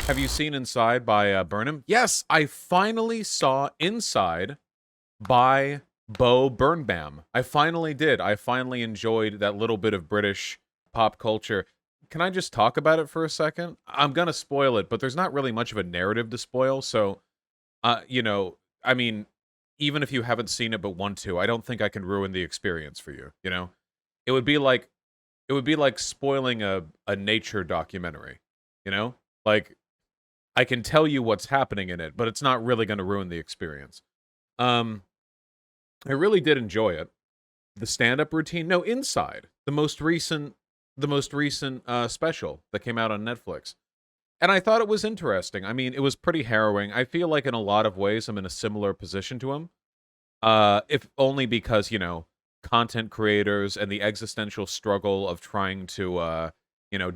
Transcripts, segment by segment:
Have you seen Inside by Burnham? Yes, I finally saw Inside by Bo Burnham. I finally did. I finally enjoyed that little bit of British pop culture. Can I just talk about it for a second? I'm gonna spoil it, but there's not really much of a narrative to spoil. So, I mean, even if you haven't seen it but want to, I don't think I can ruin the experience for you. It would be like spoiling a nature documentary. You know, like I can tell you what's happening in it, but it's not really going to ruin the experience. Um, I really did enjoy it. The stand-up routine, no, Inside, the most recent special that came out on Netflix, and I thought it was interesting. I mean, it was pretty harrowing. I feel like in a lot of ways I'm in a similar position to him. If only because, content creators and the existential struggle of trying to,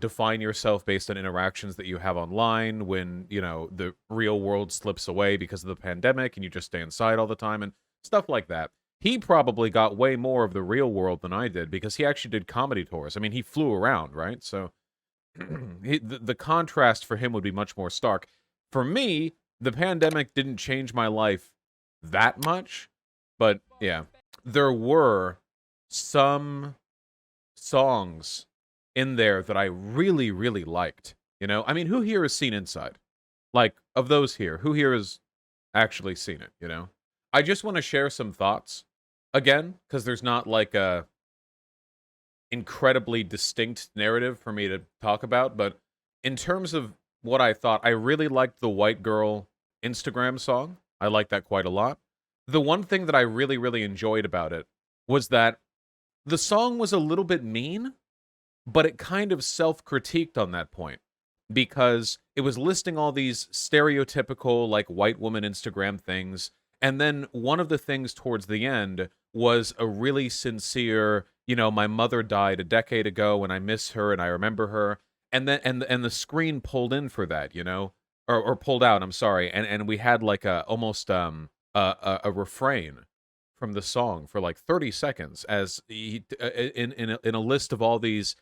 define yourself based on interactions that you have online when, the real world slips away because of the pandemic and you just stay inside all the time and stuff like that. He probably got way more of the real world than I did because he actually did comedy tours. I mean, he flew around, right? So the contrast for him would be much more stark. For me, the pandemic didn't change my life that much, but yeah, there were some songs in there that I really, really liked. I mean, who here has seen Inside? Like, of those here, who here has actually seen it? I just want to share some thoughts again, because there's not like a incredibly distinct narrative for me to talk about, but in terms of what I thought, I really liked the White Girl Instagram song. I liked that quite a lot. The one thing that I really, really enjoyed about it was that the song was a little bit mean, but it kind of self-critiqued on that point because it was listing all these stereotypical like white woman Instagram things, and then one of the things towards the end was a really sincere, my mother died a decade ago and I miss her and I remember her, and then and the screen pulled in for that, or pulled out, I'm sorry, and we had like a almost a refrain from the song for like 30 seconds as in a list of all these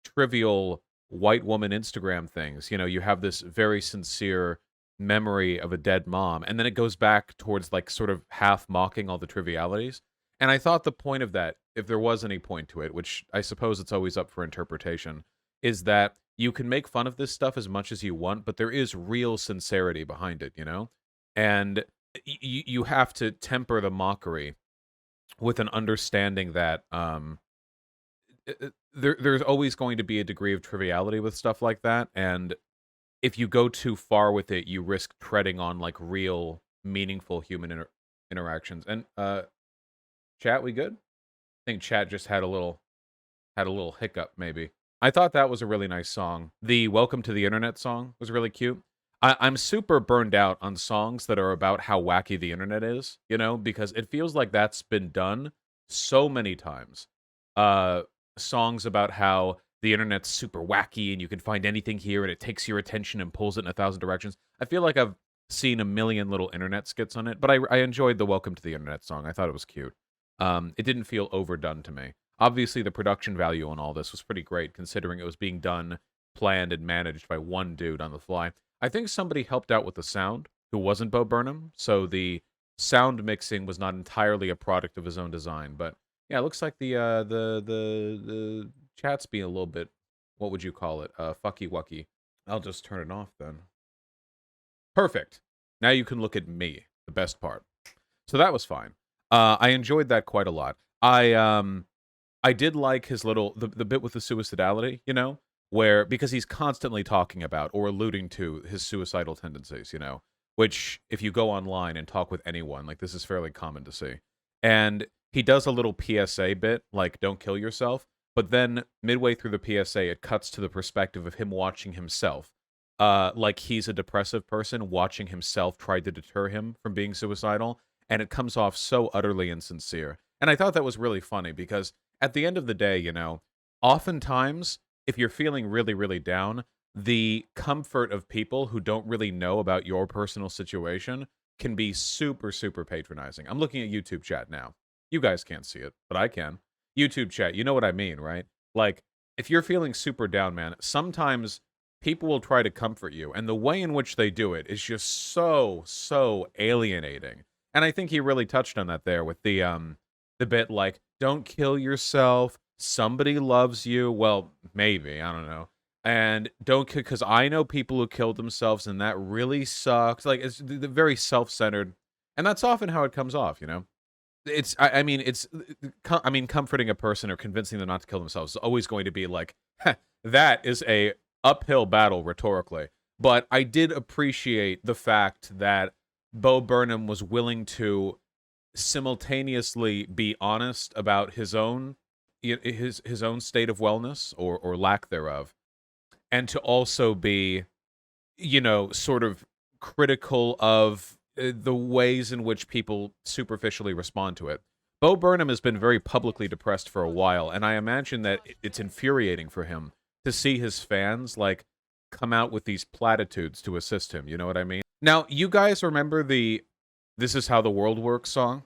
trivial white woman Instagram things. You have this very sincere memory of a dead mom, and then it goes back towards like sort of half mocking all the trivialities. And I thought the point of that, if there was any point to it, which I suppose it's always up for interpretation, is that you can make fun of this stuff as much as you want, but there is real sincerity behind it. And you have to temper the mockery with an understanding that there's always going to be a degree of triviality with stuff like that, and if you go too far with it, you risk treading on like real, meaningful human interactions. And chat, we good? I think chat just had a little hiccup, maybe. I thought that was a really nice song. The "Welcome to the Internet" song was really cute. I'm super burned out on songs that are about how wacky the internet is, because it feels like that's been done so many times. Uh, Songs about how the internet's super wacky and you can find anything here and it takes your attention and pulls it in 1,000 directions. I feel like I've seen a million little internet skits on it, but I enjoyed the "Welcome to the Internet" song. I thought it was cute. It didn't feel overdone to me. Obviously, the production value on all this was pretty great, considering it was being done, planned, and managed by one dude on the fly. I think somebody helped out with the sound who wasn't Bo Burnham, so the sound mixing was not entirely a product of his own design. But yeah, it looks like the chat's being a little bit, what would you call it? Fucky wucky. I'll just turn it off then. Perfect. Now you can look at me, the best part. So that was fine. I enjoyed that quite a lot. I did like his little the bit with the suicidality, where because he's constantly talking about or alluding to his suicidal tendencies, which if you go online and talk with anyone, like this is fairly common to see. And he does a little PSA bit, like don't kill yourself, but then midway through the PSA it cuts to the perspective of him watching himself. Like he's a depressive person watching himself try to deter him from being suicidal, and it comes off so utterly insincere. And I thought that was really funny because at the end of the day, oftentimes if you're feeling really, really down, the comfort of people who don't really know about your personal situation can be super, super patronizing. I'm looking at YouTube chat now. You guys can't see it, but I can. YouTube chat, you know what I mean, right? Like, if you're feeling super down, man, sometimes people will try to comfort you, and the way in which they do it is just so alienating. And I think he really touched on that there with the bit like, "Don't kill yourself. Somebody loves you." Well, maybe, I don't know. And don't, because I know people who killed themselves, and that really sucks. Like, it's the very self-centered, and that's often how it comes off, you know? It's I mean, it's I mean, comforting a person or convincing them not to kill themselves is always going to be like, that is a uphill battle rhetorically. But I did appreciate the fact that Bo Burnham was willing to simultaneously be honest about his own his own state of wellness or lack thereof, and to also be, sort of critical of the ways in which people superficially respond to it. Bo Burnham has been very publicly depressed for a while, and I imagine that it's infuriating for him to see his fans like come out with these platitudes to assist him. You know what I mean? Now, you guys remember the "This Is How the World Works" song?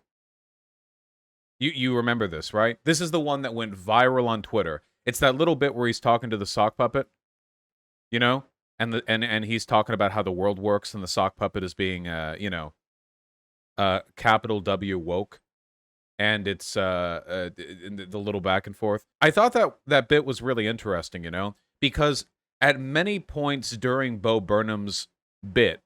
You remember this, right? This is the one that went viral on Twitter. It's that little bit where he's talking to the sock puppet, you know? And he's talking about how the world works, and the sock puppet is being capital W woke, and it's the little back and forth. I thought that bit was really interesting, because at many points during Bo Burnham's bit,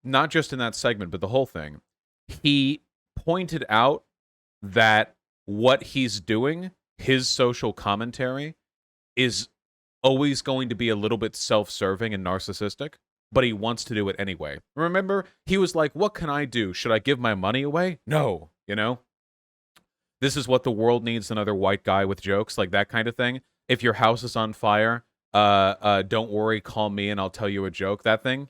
not just in that segment, but the whole thing, he pointed out that what he's doing, his social commentary, is always going to be a little bit self-serving and narcissistic, but he wants to do it anyway. Remember, he was like, "What can I do? Should I give my money away? No, This is what the world needs, another white guy with jokes," like that kind of thing. If your house is on fire, don't worry, call me and I'll tell you a joke, that thing,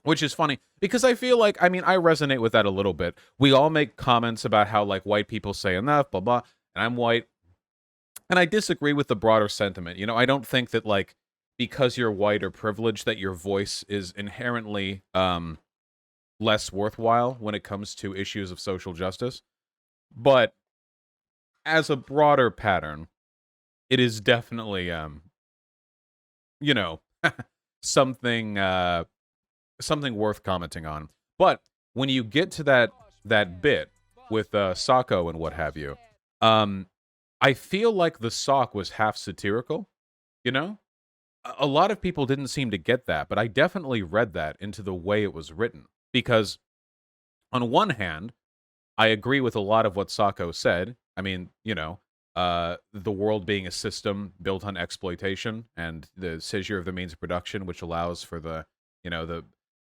Which is funny, because I feel like, I resonate with that a little bit. We all make comments about how, like, white people say enough, blah, blah, and I'm white. And I disagree with the broader sentiment. I don't think that, like, because you're white or privileged, that your voice is inherently less worthwhile when it comes to issues of social justice. But as a broader pattern, it is definitely, something something worth commenting on. But when you get to that bit with Socko and what have you, I feel like the sock was half satirical, A lot of people didn't seem to get that, but I definitely read that into the way it was written. Because on one hand, I agree with a lot of what Socko said. The world being a system built on exploitation and the seizure of the means of production, which allows for the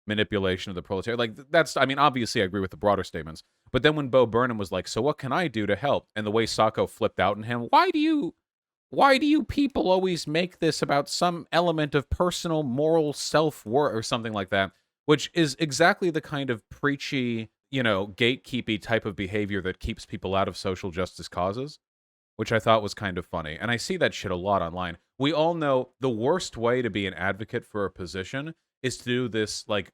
manipulation of the proletariat. Like, that's, obviously I agree with the broader statements. But then when Bo Burnham was like, "So what can I do to help?" And the way Socko flipped out on him, why do you people always make this about some element of personal moral self-worth or something like that? Which is exactly the kind of preachy, gatekeepy type of behavior that keeps people out of social justice causes, which I thought was kind of funny. And I see that shit a lot online. We all know the worst way to be an advocate for a position is to do this, like,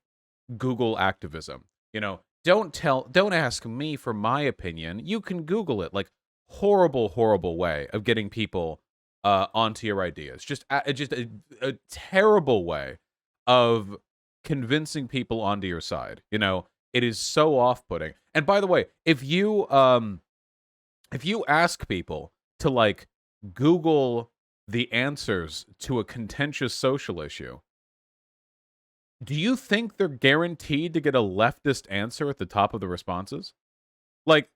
Google activism. Don't ask me for my opinion. You can Google it. Like, horrible way of getting people onto your ideas. Just a terrible way of convincing people onto your side. It is so off-putting. And by the way, if you ask people to, like, Google the answers to a contentious social issue, do you think they're guaranteed to get a leftist answer at the top of the responses? Like,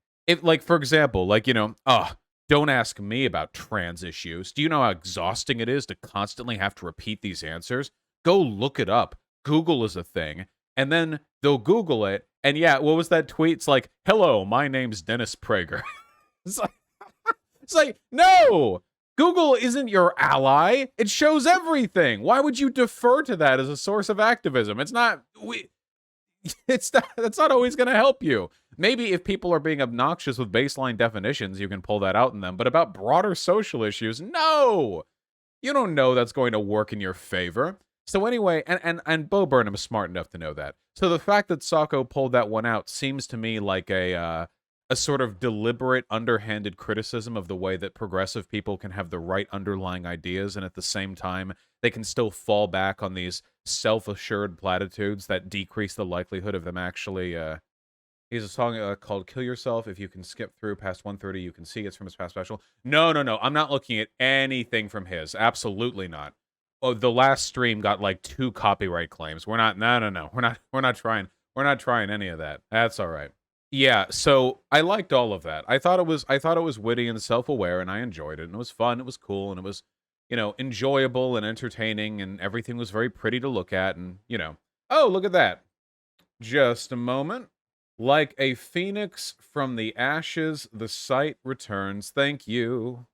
for example, don't ask me about trans issues. Do you know how exhausting it is to constantly have to repeat these answers? Go look it up. Google is a thing. And then they'll Google it. And yeah, what was that tweet? It's like, "Hello, my name's Dennis Prager." it's like, no! Google isn't your ally. It shows everything. Why would you defer to that as a source of activism? That's not always going to help you. Maybe if people are being obnoxious with baseline definitions, you can pull that out in them. But about broader social issues, no! You don't know that's going to work in your favor. So anyway, and Bo Burnham is smart enough to know that. So the fact that Socko pulled that one out seems to me like a sort of deliberate, underhanded criticism of the way that progressive people can have the right underlying ideas and at the same time they can still fall back on these self-assured platitudes that decrease the likelihood of them actually, he has a song called Kill Yourself. If you can skip through past 130, you can see it's from his past special. No, no, no. I'm not looking at anything from his. Absolutely not. Oh, the last stream got like 2 copyright claims. We're not, no, no, no. We're not trying any of that. That's all right. Yeah, so I liked all of that. I thought it was witty and self-aware, and I enjoyed it. And it was fun, it was cool, and it was, enjoyable and entertaining, and everything was very pretty to look at, and, oh, look at that. Just a moment. Like a phoenix from the ashes, the sight returns. Thank you.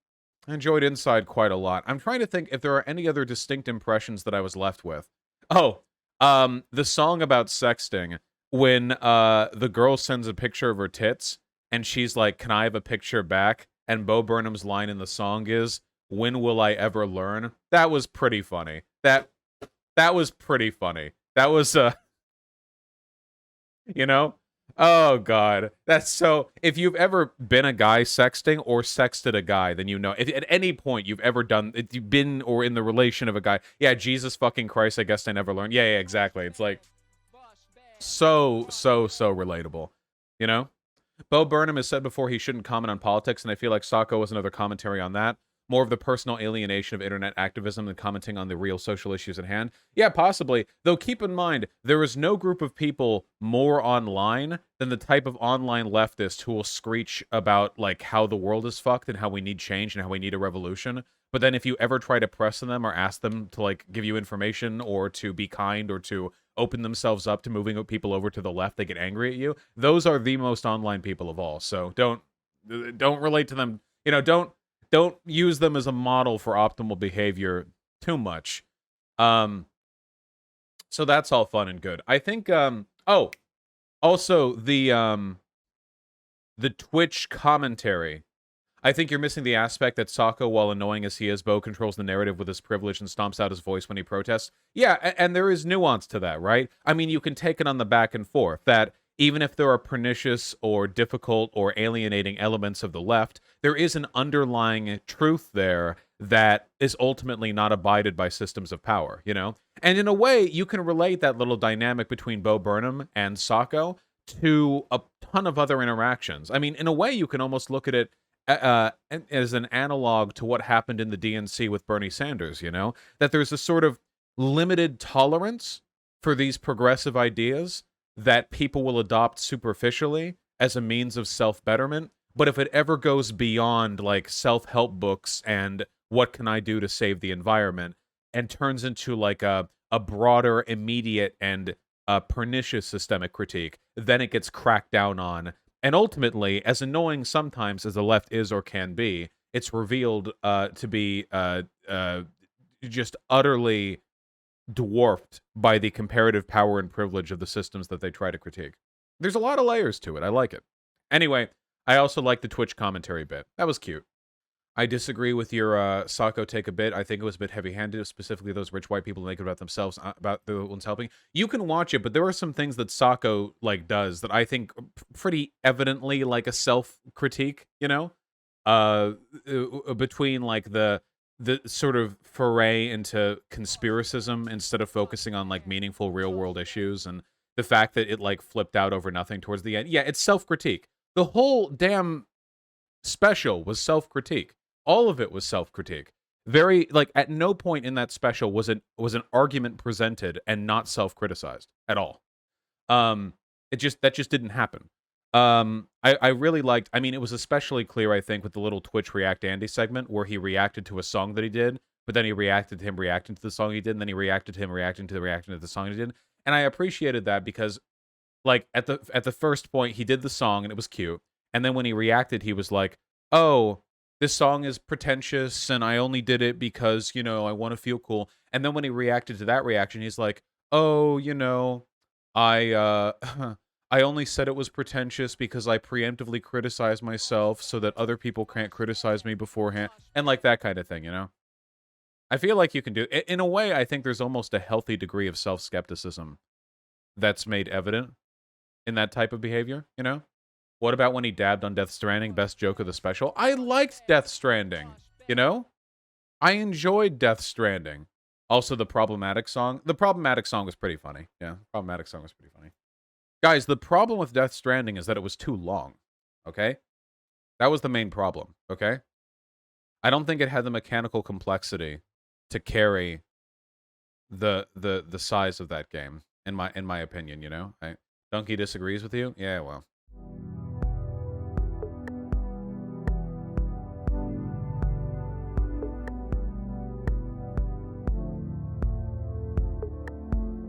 I enjoyed Inside quite a lot. I'm trying to think if there are any other distinct impressions that I was left with. Oh, the song about sexting, when the girl sends a picture of her tits, and she's like, "Can I have a picture back?" And Bo Burnham's line in the song is, "When will I ever learn?" That was pretty funny. That was pretty funny. That was you know? Oh god. That's so if you've ever been a guy sexting or sexted a guy, then you know. If at any point you've ever done if you've been or in the relation of a guy, yeah, Jesus fucking Christ, I guess I never learned. Yeah, yeah, exactly. It's like so relatable. You know? Bo Burnham has said before he shouldn't comment on politics, and I feel like Sacco was another commentary on that. More of the personal alienation of internet activism than commenting on the real social issues at hand. Yeah, possibly. Though keep in mind, there is no group of people more online than the type of online leftist who will screech about like how the world is fucked and how we need change and how we need a revolution. But then if you ever try to press on them or ask them to like give you information or to be kind or to open themselves up to moving people over to the left, they get angry at you. Those are the most online people of all. So don't relate to them. Don't use them as a model for optimal behavior too much. So that's all fun and good. I think oh, also the Twitch commentary. I think you're missing the aspect that Sacco, while annoying as he is, Bo controls the narrative with his privilege and stomps out his voice when he protests. Yeah, and there is nuance to that, right? I mean, you can take it on the back and forth, that even if there are pernicious or difficult or alienating elements of the left, there is an underlying truth there that is ultimately not abided by systems of power, you know? And in a way, you can relate that little dynamic between Bo Burnham and Sacco to a ton of other interactions. I mean, in a way, you can almost look at it as an analog to what happened in the DNC with Bernie Sanders, you know? That there's a sort of limited tolerance for these progressive ideas that people will adopt superficially as a means of self-betterment. But if it ever goes beyond, like, self-help books and what can I do to save the environment, and turns into, like, a broader, immediate, and pernicious systemic critique, then it gets cracked down on. And ultimately, as annoying sometimes as the left is or can be, it's revealed to be just utterly dwarfed by the comparative power and privilege of the systems that they try to critique. There's a lot of layers to it. I like it. Anyway, I also like the Twitch commentary bit. That was cute. I disagree with your Sacco take a bit. I think it was a bit heavy-handed, specifically those rich white people make it about themselves, about the ones helping. You can watch it, but there are some things that Sacco like does that I think pretty evidently like a self-critique, you know? Between like the sort of foray into conspiracism instead of focusing on like meaningful real-world issues, and the fact that it like flipped out over nothing towards the end. Yeah, it's self-critique. The whole damn special was self-critique. All of it was self-critique. Very, like, at no point in that special was an argument presented and not self-criticized at all. That just didn't happen. I really liked, I mean, it was especially clear, I think, with the little Twitch React Andy segment where he reacted to a song that he did, but then he reacted to him reacting to the song he did, and then he reacted to him reacting to the song he did. And I appreciated that because, like, at the first point, he did the song and it was cute. And then when he reacted, he was like, oh, this song is pretentious and I only did it because, you know, I want to feel cool. And then when he reacted to that reaction, he's like, oh, you know, I I only said it was pretentious because I preemptively criticized myself so that other people can't criticize me beforehand. And like that kind of thing, you know? I feel like you can do in a way. I think there's almost a healthy degree of self-skepticism that's made evident in that type of behavior, you know? What about when he dabbed on Death Stranding? Best joke of the special. I liked Death Stranding, you know? I enjoyed Death Stranding. Also, the problematic song. The problematic song was pretty funny. Yeah, problematic song was pretty funny. Guys, the problem with Death Stranding is that it was too long. Okay? That was the main problem. Okay? I don't think it had the mechanical complexity to carry the size of that game, in my opinion, you know? Donkey disagrees with you? Yeah, well.